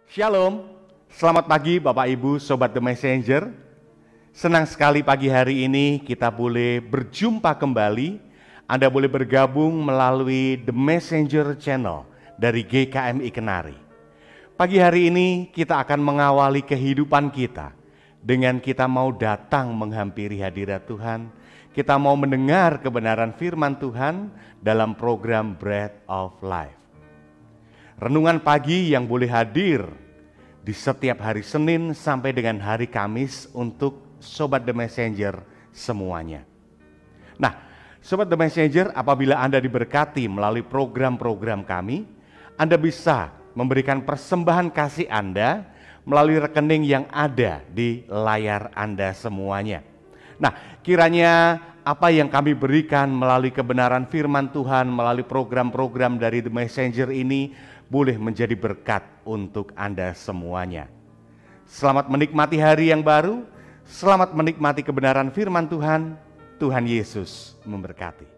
Shalom, selamat pagi Bapak Ibu Sobat The Messenger. Senang sekali pagi hari ini kita boleh berjumpa kembali. Anda boleh bergabung melalui The Messenger Channel dari GKMI Kenari. Pagi hari ini kita akan mengawali kehidupan kita dengan kita mau datang menghampiri hadirat Tuhan. Kita mau mendengar kebenaran firman Tuhan dalam program Bread of Life. Renungan pagi yang boleh hadir di setiap hari Senin sampai dengan hari Kamis untuk Sobat The Messenger semuanya. Nah, Sobat The Messenger, apabila Anda diberkati melalui program-program kami, Anda bisa memberikan persembahan kasih Anda melalui rekening yang ada di layar Anda semuanya. Nah, kiranya apa yang kami berikan melalui kebenaran firman Tuhan, melalui program-program dari The Messenger ini boleh menjadi berkat untuk Anda semuanya. Selamat menikmati hari yang baru, selamat menikmati kebenaran firman Tuhan. Tuhan Yesus memberkati.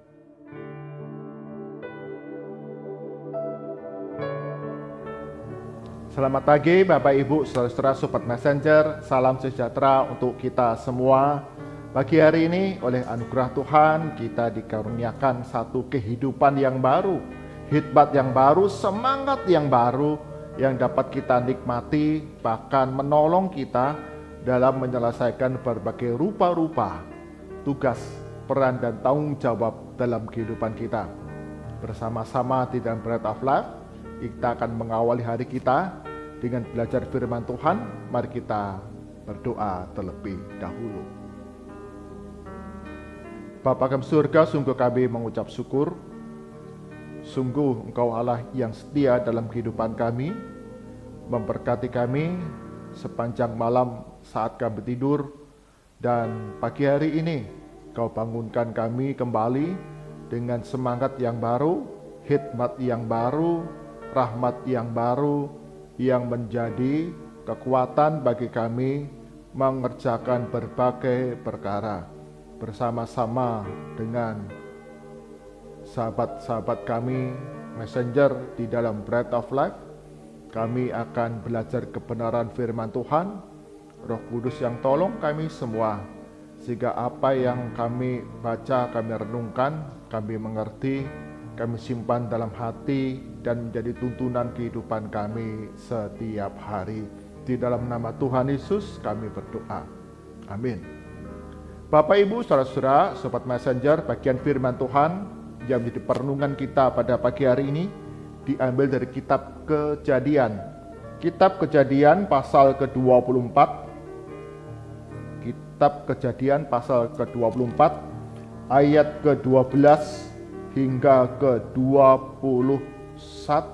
Selamat pagi Bapak Ibu, saudara-saudara Sobat Messenger, salam sejahtera untuk kita semua. Pagi hari ini oleh anugerah Tuhan kita dikaruniakan satu kehidupan yang baru, hikmat yang baru, semangat yang baru yang dapat kita nikmati, bahkan menolong kita dalam menyelesaikan berbagai rupa-rupa tugas, peran, dan tanggung jawab dalam kehidupan kita. Bersama-sama di dalam Bread of Life, kita akan mengawali hari kita dengan belajar firman Tuhan. Mari kita berdoa terlebih dahulu. Bapa kami surga, sungguh kami mengucap syukur. Sungguh Engkau Allah yang setia dalam kehidupan kami, memberkati kami sepanjang malam saat kami tidur, dan pagi hari ini Kau bangunkan kami kembali dengan semangat yang baru, hikmat yang baru, rahmat yang baru, yang menjadi kekuatan bagi kami mengerjakan berbagai perkara bersama-sama dengan sahabat-sahabat kami Messenger di dalam Bread of Life. Kami akan belajar kebenaran firman Tuhan. Roh Kudus yang tolong kami semua, sehingga apa yang kami baca, kami renungkan, kami mengerti, kami simpan dalam hati dan menjadi tuntunan kehidupan kami setiap hari. Di dalam nama Tuhan Yesus kami berdoa. Amin. Bapak Ibu, saudara-saudara, Sobat Messenger, bagian firman Tuhan yang menjadi perenungan kita pada pagi hari ini diambil dari kitab Kejadian. Kitab Kejadian pasal ke-24. Kitab Kejadian pasal ke-24 ayat ke-12 hingga ke-21.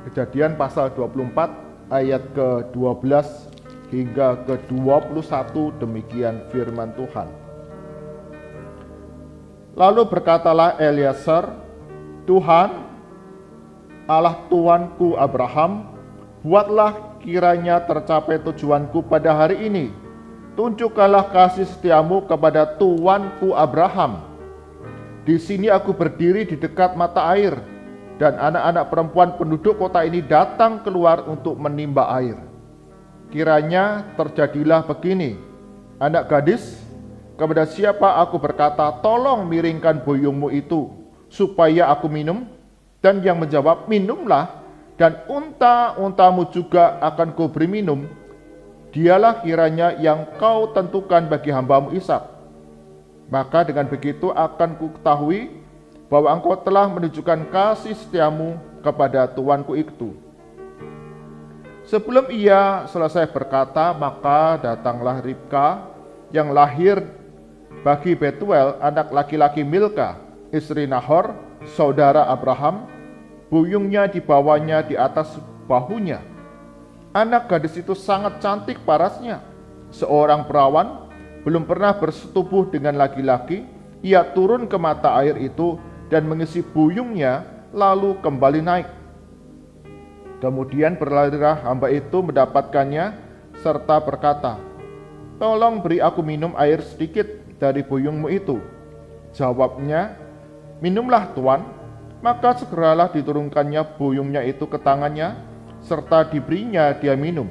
Kejadian pasal 24 ayat ke-12 hingga ke-21, demikian firman Tuhan. Lalu berkatalah Eliezer, Tuhan, Allah Tuanku Abraham, buatlah kiranya tercapai tujuanku pada hari ini. Tunjukkanlah kasih setiamu kepada Tuanku Abraham. Di sini aku berdiri di dekat mata air, dan anak-anak perempuan penduduk kota ini datang keluar untuk menimba air. Kiranya terjadilah begini, anak gadis, kepada siapa aku berkata, tolong miringkan boyungmu itu, supaya aku minum, dan yang menjawab, minumlah, dan unta-untamu juga akan kuberi minum, dialah kiranya yang kau tentukan bagi hambamu Ishak. Maka dengan begitu akan ku ketahui bahwa engkau telah menunjukkan kasih setiamu kepada tuanku itu. Sebelum ia selesai berkata, maka datanglah Ribka yang lahir bagi Betuel, anak laki-laki Milka, istri Nahor, saudara Abraham. Buyungnya dibawanya di atas bahunya. Anak gadis itu sangat cantik parasnya. Seorang perawan, belum pernah bersetubuh dengan laki-laki. Ia turun ke mata air itu dan mengisi buyungnya, lalu kembali naik. Kemudian berlarilah hamba itu mendapatkannya, serta berkata, tolong beri aku minum air sedikit dari buyungmu itu. Jawabnya, minumlah Tuan. Maka segeralah diturunkannya buyungnya itu ke tangannya, serta diberinya dia minum.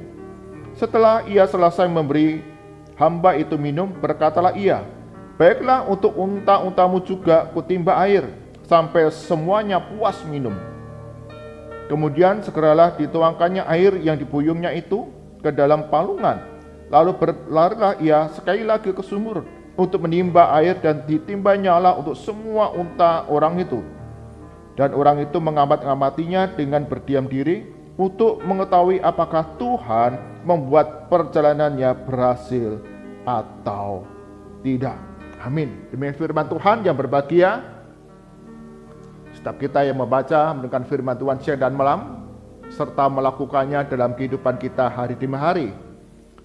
Setelah ia selesai memberi hamba itu minum, berkatalah ia, baiklah, untuk unta-untamu juga kutimba air, sampai semuanya puas minum. Kemudian segeralah dituangkannya air yang dibuyungnya itu ke dalam palungan. Lalu berlarilah ia sekali lagi ke sumur untuk menimba air, dan ditimbanyalah untuk semua unta orang itu. Dan orang itu mengamat-ngamatinya dengan berdiam diri untuk mengetahui apakah Tuhan membuat perjalanannya berhasil atau tidak. Amin. Demi firman Tuhan yang berbahagia, setiap kita yang membaca, mendengarkan firman Tuhan siang dan malam, serta melakukannya dalam kehidupan kita hari demi hari.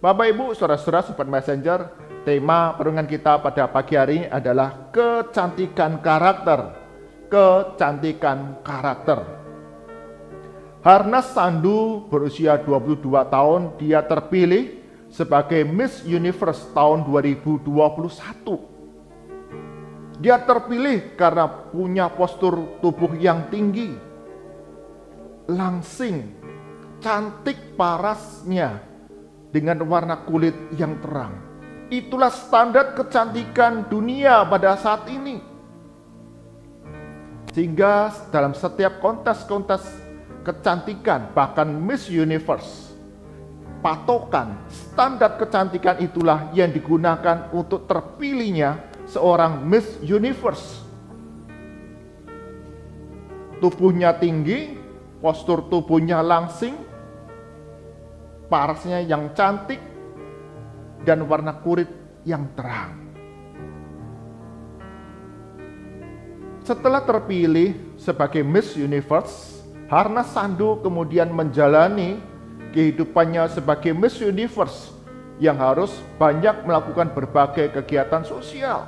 Bapak, Ibu, saudara-saudara, Sobat Messenger, tema perenungan kita pada pagi hari ini adalah kecantikan karakter. Kecantikan karakter. Harnas Sandu berusia 22 tahun, dia terpilih sebagai Miss Universe tahun 2021. Dia terpilih karena punya postur tubuh yang tinggi, langsing, cantik parasnya dengan warna kulit yang terang. Itulah standar kecantikan dunia pada saat ini. Sehingga dalam setiap kontes-kontes kecantikan, bahkan Miss Universe, patokan standar kecantikan itulah yang digunakan untuk terpilihnya seorang Miss Universe. Tubuhnya tinggi, postur tubuhnya langsing, parasnya yang cantik, dan warna kulit yang terang. Setelah terpilih sebagai Miss Universe, Harnas Sandu kemudian menjalani kehidupannya sebagai Miss Universe yang harus banyak melakukan berbagai kegiatan sosial.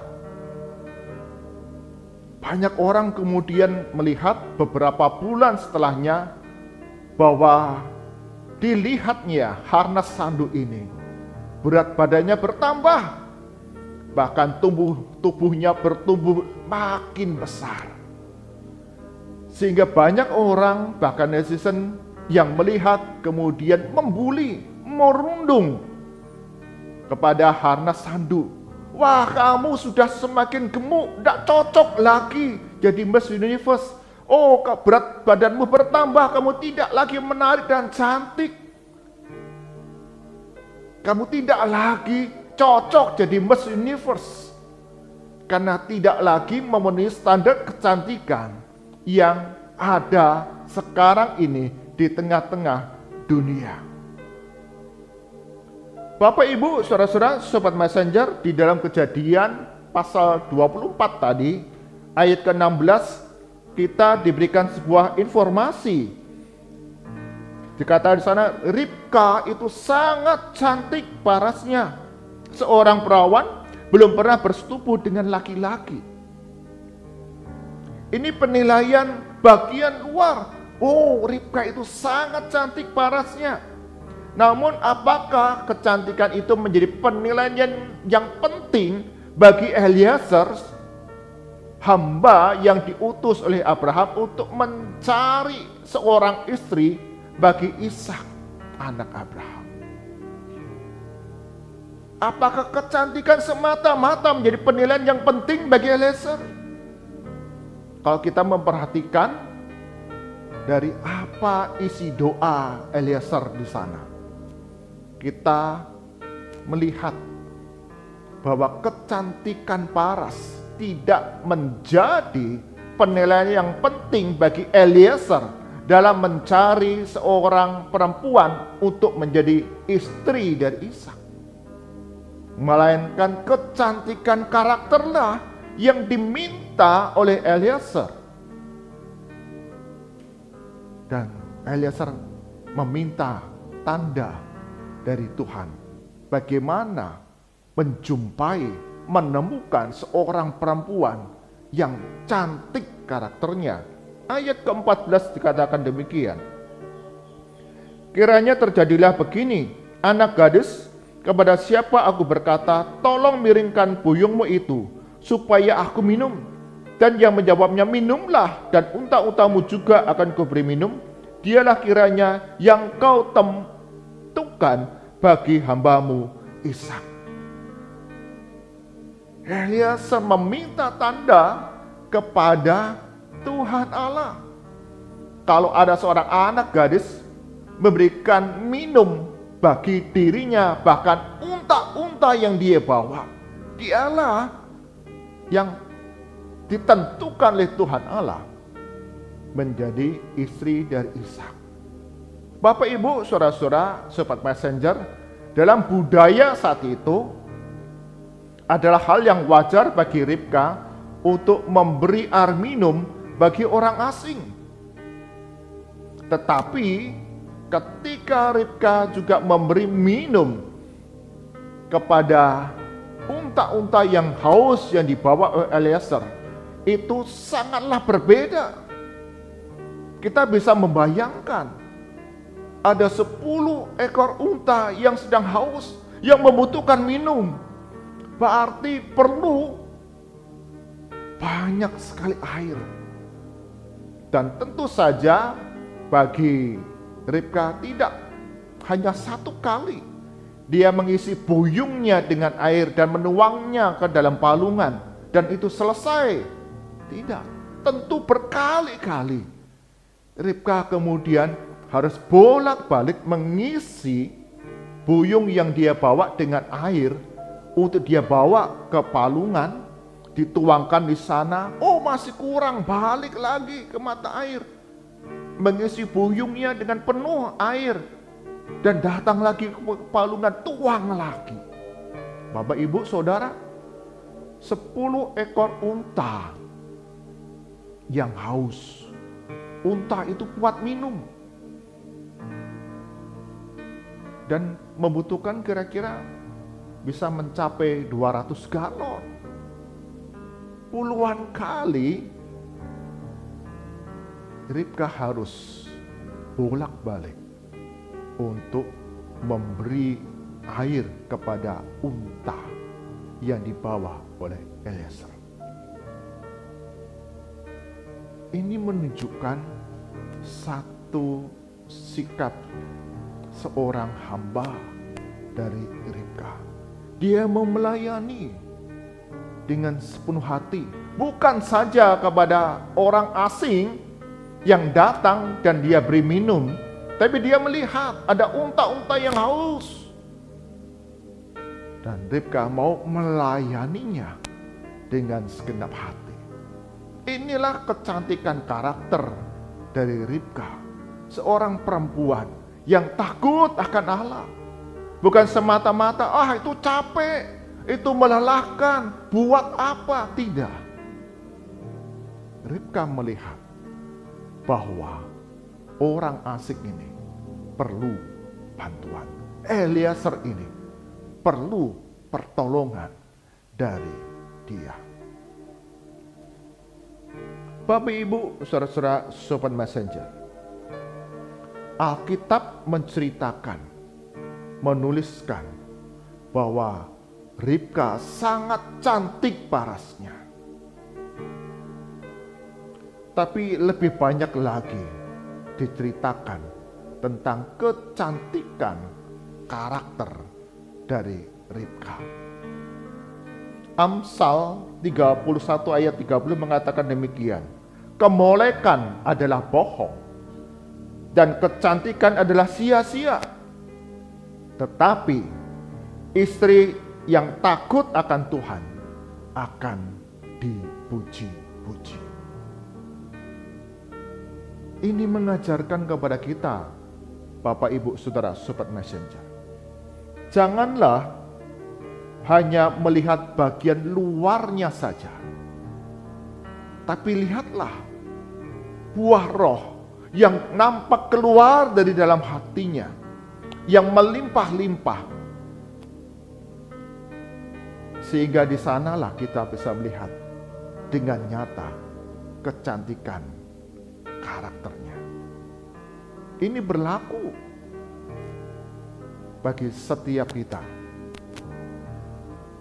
Banyak orang kemudian melihat beberapa bulan setelahnya bahwa dilihatnya Harnas Sandu ini berat badannya bertambah, bahkan tubuhnya bertumbuh makin besar. Sehingga banyak orang, bahkan netizen yang melihat kemudian membuli, merundung kepada Harnas Sandu. Wah, kamu sudah semakin gemuk, tidak cocok lagi jadi Miss Universe. Oh, berat badanmu bertambah, kamu tidak lagi menarik dan cantik. Kamu tidak lagi cocok jadi Miss Universe, karena tidak lagi memenuhi standar kecantikan yang ada sekarang ini di tengah-tengah dunia. Bapak, Ibu, saudara-saudara, Sobat Messenger, di dalam Kejadian pasal 24 tadi, ayat ke-16, kita diberikan sebuah informasi. Dikatakan di sana, Ribka itu sangat cantik parasnya. Seorang perawan belum pernah bersetubuh dengan laki-laki. Ini penilaian bagian luar. Oh, Ribka itu sangat cantik parasnya. Namun apakah kecantikan itu menjadi penilaian yang penting bagi Eliezer, hamba yang diutus oleh Abraham untuk mencari seorang istri bagi Ishak, anak Abraham? Apakah kecantikan semata-mata menjadi penilaian yang penting bagi Eliezer? Kalau kita memperhatikan dari apa isi doa Eliezer di sana, kita melihat bahwa kecantikan paras tidak menjadi penilaian yang penting bagi Eliezer dalam mencari seorang perempuan untuk menjadi istri dari Ishak. Melainkan kecantikan karakterlah yang diminta oleh Eliezer. Dan Eliezer meminta tanda dari Tuhan, bagaimana menjumpai, menemukan seorang perempuan yang cantik karakternya. Ayat ke-14 dikatakan demikian. Kiranya terjadilah begini, anak gadis, kepada siapa aku berkata, tolong miringkan buyungmu itu, supaya aku minum. Dan yang menjawabnya, minumlah, dan unta-untamu juga akan kuberi minum. dialah kiranya yang kau tentukan bagi hambamu Ishak. Eliezer meminta tanda kepada Tuhan Allah. Kalau ada seorang anak gadis memberikan minum bagi dirinya, bahkan unta-unta yang dia bawa, dialah yang ditentukan oleh Tuhan Allah menjadi istri dari Ishak. Bapak Ibu, saudara-saudara, sobat messenger, dalam budaya saat itu adalah hal yang wajar bagi Ribka untuk memberi air minum bagi orang asing. Tetapi ketika Ribka juga memberi minum kepada unta-unta yang haus yang dibawa oleh Eliezer, itu sangatlah berbeda. Kita bisa membayangkan ada 10 ekor unta yang sedang haus, yang membutuhkan minum. Berarti perlu banyak sekali air. Dan tentu saja bagi Ribka tidak hanya satu kali dia mengisi buyungnya dengan air dan menuangnya ke dalam palungan dan itu selesai. Tidak, tentu berkali-kali Ribka kemudian harus bolak-balik mengisi buyung yang dia bawa dengan air untuk dia bawa ke palungan, dituangkan di sana. Oh, masih kurang, balik lagi ke mata air, mengisi buyungnya dengan penuh air, dan datang lagi ke palungan, tuang lagi. Bapak Ibu Saudara, 10 ekor unta yang haus. Unta itu kuat minum dan membutuhkan kira-kira bisa mencapai 200 galon. Puluhan kali Ribka harus bolak-balik untuk memberi air kepada unta yang dibawa oleh Eliezer. Ini menunjukkan satu sikap seorang hamba dari Ribka. Dia mau melayani dengan sepenuh hati, bukan saja kepada orang asing yang datang dan dia beri minum, tapi dia melihat ada unta-unta yang haus. Dan Ribka mau melayaninya dengan segenap hati. Inilah kecantikan karakter dari Ribka, seorang perempuan yang takut akan Allah. Bukan semata-mata, itu capek, itu melelahkan, buat apa? Tidak. Ribka melihat bahwa orang asing ini perlu bantuan. Eliezer ini perlu pertolongan dari dia. Bapak Ibu, saudara-saudara, sobat messenger, Alkitab menceritakan, menuliskan bahwa Ribka sangat cantik parasnya. Tapi lebih banyak lagi diceritakan tentang kecantikan karakter dari Ribka. Amsal 31 ayat 30 mengatakan demikian. Kemolekan adalah bohong dan kecantikan adalah sia-sia. Tetapi istri yang takut akan Tuhan akan dipuji-puji. Ini mengajarkan kepada kita, Bapak Ibu Saudara Sobat Messenger, janganlah hanya melihat bagian luarnya saja, tapi lihatlah buah roh yang nampak keluar dari dalam hatinya, yang melimpah-limpah. Sehingga di sanalah kita bisa melihat dengan nyata kecantikan karakternya. Ini berlaku bagi setiap kita.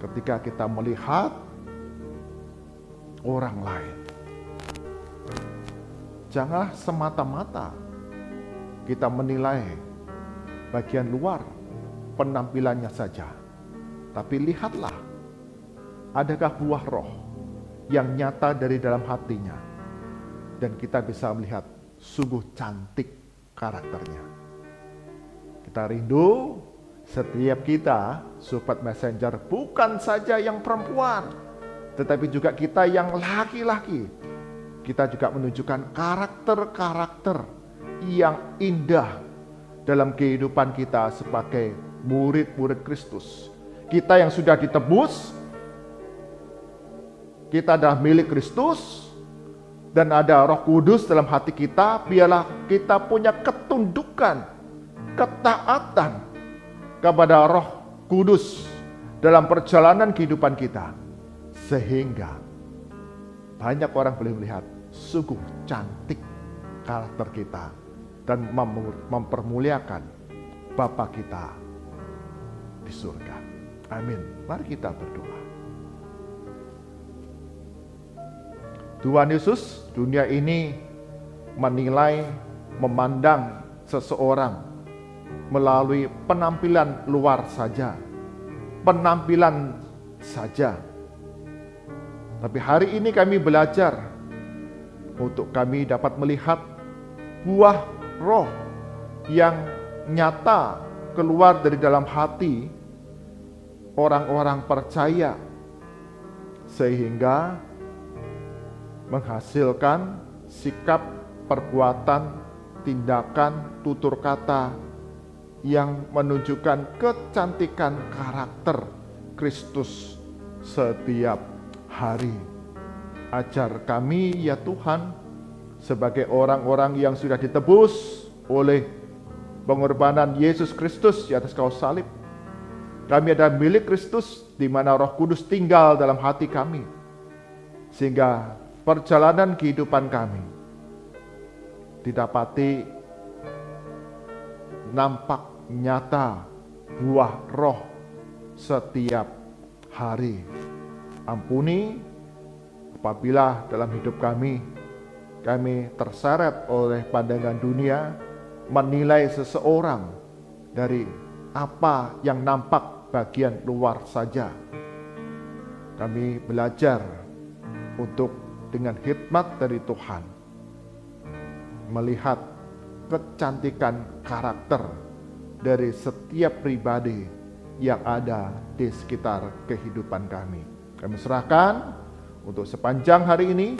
Ketika kita melihat orang lain, janganlah semata-mata kita menilai bagian luar penampilannya saja. Tapi lihatlah, adakah buah roh yang nyata dari dalam hatinya. Dan kita bisa melihat sungguh cantik karakternya. Kita rindu setiap kita, Sobat Messenger, bukan saja yang perempuan, tetapi juga kita yang laki-laki. Kita juga menunjukkan karakter-karakter yang indah dalam kehidupan kita sebagai murid-murid Kristus. Kita yang sudah ditebus, kita adalah milik Kristus, dan ada Roh Kudus dalam hati kita. Biarlah kita punya ketundukan, ketaatan kepada Roh Kudus dalam perjalanan kehidupan kita, sehingga banyak orang boleh melihat sungguh cantik karakter kita dan mempermuliakan Bapa kita di surga. Amin. Mari kita berdoa. Tuhan Yesus, dunia ini menilai, memandang seseorang melalui penampilan luar saja, penampilan saja. Tapi hari ini kami belajar untuk kami dapat melihat buah roh yang nyata keluar dari dalam hati orang-orang percaya, sehingga menghasilkan sikap, perbuatan, tindakan, tutur kata yang menunjukkan kecantikan karakter Kristus setiap hari. Ajar kami ya Tuhan, sebagai orang-orang yang sudah ditebus oleh pengorbanan Yesus Kristus di atas kayu salib. Kami adalah milik Kristus, di mana Roh Kudus tinggal dalam hati kami, sehingga perjalanan kehidupan kami didapati nampak nyata buah roh setiap hari. Ampuni apabila dalam hidup kami terseret oleh pandangan dunia, menilai seseorang dari apa yang nampak bagian luar saja. Kami belajar untuk dengan hikmat dari Tuhan melihat kecantikan karakter dari setiap pribadi yang ada di sekitar kehidupan kami. Kami serahkan untuk sepanjang hari ini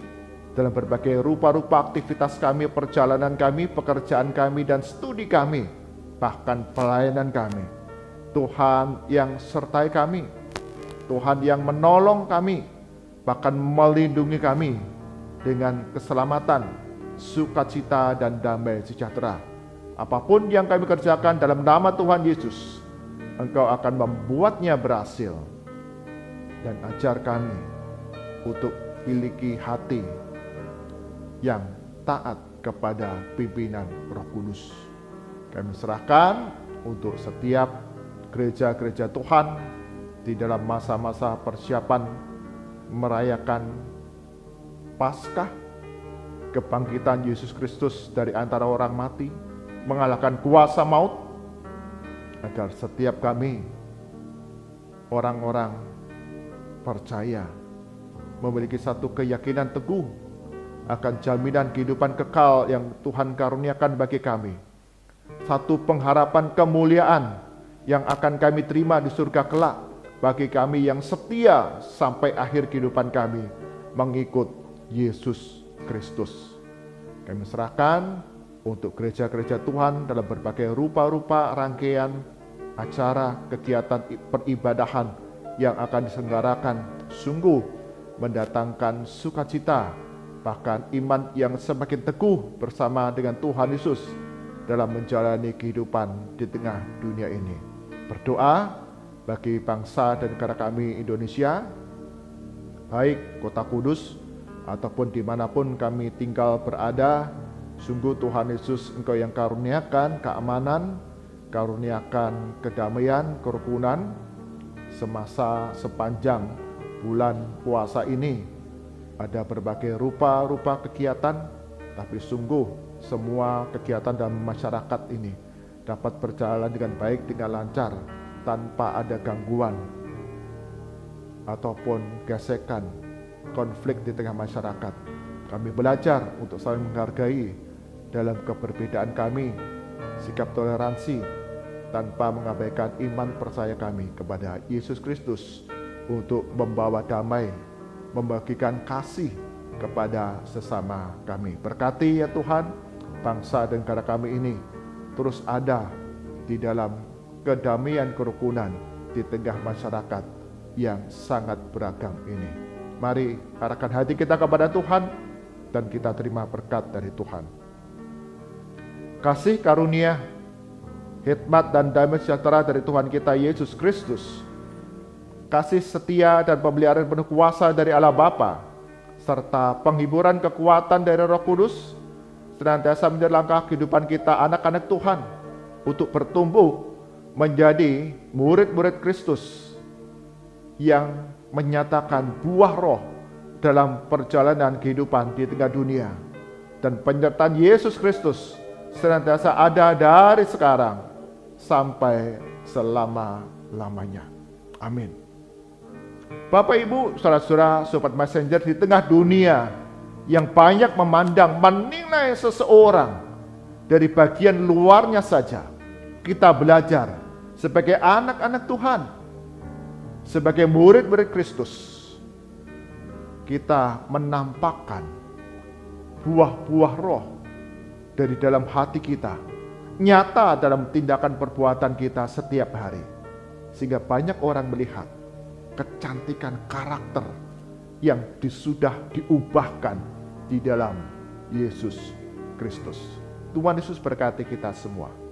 dalam berbagai rupa-rupa aktivitas kami, perjalanan kami, pekerjaan kami, dan studi kami, bahkan pelayanan kami. Tuhan yang sertai kami, Tuhan yang menolong kami, bahkan melindungi kami dengan keselamatan, sukacita, dan damai sejahtera. Apapun yang kami kerjakan dalam nama Tuhan Yesus, Engkau akan membuatnya berhasil. Dan ajar kami untuk miliki hati yang taat kepada pimpinan Roh Kudus. Kami serahkan untuk setiap gereja-gereja Tuhan di dalam masa-masa persiapan merayakan Paskah, kebangkitan Yesus Kristus dari antara orang mati, mengalahkan kuasa maut, agar setiap kami, orang-orang percaya, memiliki satu keyakinan teguh akan jaminan kehidupan kekal yang Tuhan karuniakan bagi kami. Satu pengharapan kemuliaan yang akan kami terima di surga kelak bagi kami yang setia sampai akhir kehidupan kami mengikut Yesus Kristus. Kami serahkan untuk gereja-gereja Tuhan dalam berbagai rupa-rupa rangkaian acara kegiatan peribadahan yang akan diselenggarakan, sungguh mendatangkan sukacita, bahkan iman yang semakin teguh bersama dengan Tuhan Yesus dalam menjalani kehidupan di tengah dunia ini. Berdoa bagi bangsa dan negara kami Indonesia, baik Kota Kudus ataupun dimanapun kami tinggal berada. Sungguh Tuhan Yesus, Engkau yang karuniakan keamanan, karuniakan kedamaian, kerukunan semasa sepanjang bulan puasa ini. Ada berbagai rupa-rupa kegiatan, tapi sungguh semua kegiatan dalam masyarakat ini dapat berjalan dengan baik, dengan lancar, tanpa ada gangguan ataupun gesekan, konflik di tengah masyarakat. Kami belajar untuk saling menghargai dalam keberbedaan kami, sikap toleransi, tanpa mengabaikan iman percaya kami kepada Yesus Kristus untuk membawa damai, membagikan kasih kepada sesama kami. Berkati ya Tuhan, bangsa dan negara kami ini terus ada di dalam kedamaian kerukunan di tengah masyarakat yang sangat beragam ini. Mari arahkan hati kita kepada Tuhan dan kita terima berkat dari Tuhan. Kasih karunia, hikmat dan damai sejahtera dari Tuhan kita Yesus Kristus, kasih setia dan pemeliharaan penuh kuasa dari Allah Bapa, serta penghiburan kekuatan dari Roh Kudus senantiasa menjadi langkah kehidupan kita anak-anak Tuhan untuk bertumbuh menjadi murid-murid Kristus yang menyatakan buah roh dalam perjalanan kehidupan di tengah dunia, dan penyertaan Yesus Kristus senantiasa ada dari sekarang sampai selama-lamanya. Amin. Bapak Ibu, saudara-saudara, sobat messenger, di tengah dunia yang banyak memandang, menilai seseorang dari bagian luarnya saja, kita belajar sebagai anak-anak Tuhan, sebagai murid-murid Kristus, kita menampakkan buah-buah roh dari dalam hati kita, nyata dalam tindakan perbuatan kita setiap hari, sehingga banyak orang melihat kecantikan karakter yang sudah diubahkan di dalam Yesus Kristus. Tuhan Yesus berkati kita semua.